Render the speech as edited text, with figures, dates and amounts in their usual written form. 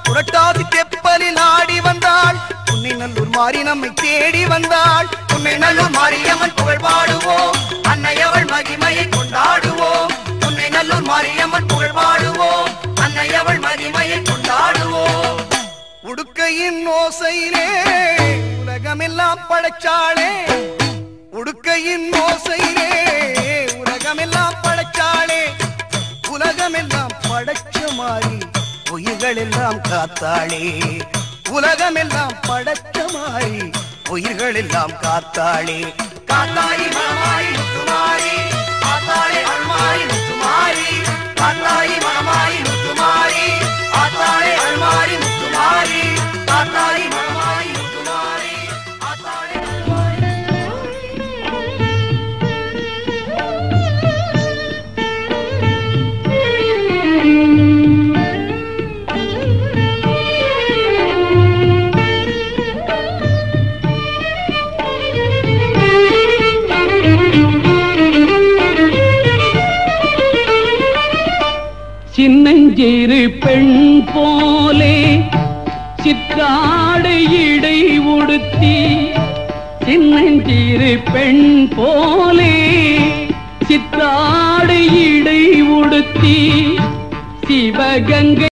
புரட்டாதி தெப்பலில் ஆடி வந்தாள். உன்னை நல்லூர் மாறி நம்மை தேடி வந்தாள். உன்னை நல்லூர் மாரியம்மன் புகழ் பாடுவோம், அன்னையவள் மகிமையை கொண்டாடுவோம். உன்னை நல்லூர் மாரியம்மன் புகழ் பாடுவோம், அன்னையவள் மகிமையை கொண்டாடுவோம். உடுக்கையின் ஓசையிலே உலகமெல்லாம் படைச்சாளே. உடுக்கையின் ஓசையிலே உலகமெல்லாம் படைச்சாளே. உலகமெல்லாம் படைச்ச மாறி உயிர்கள் எல்லாம் காத்தாளே. உலகமெல்லாம் படைச்ச மாறி உயிர்கள் எல்லாம் காத்தாளே. காத்தாயி மனமாயி முத்துமாரி, ஆத்தாளே அருள்மாரி முத்துமாரி. காத்தாயி மனமாயி முத்துமாரி, ஆத்தாளே அருள்மாரி முத்துமாரி. காத்தாயி மனமாயி முத்துமாரி, ஆத்தாளே சின்னஞ்சிறு பெண் போலே சிற்றாடை இடை உடுத்தி. சின்னஞ்சிறு பெண் போலே சிற்றாடை இடை உடுத்தி சிவகங்கை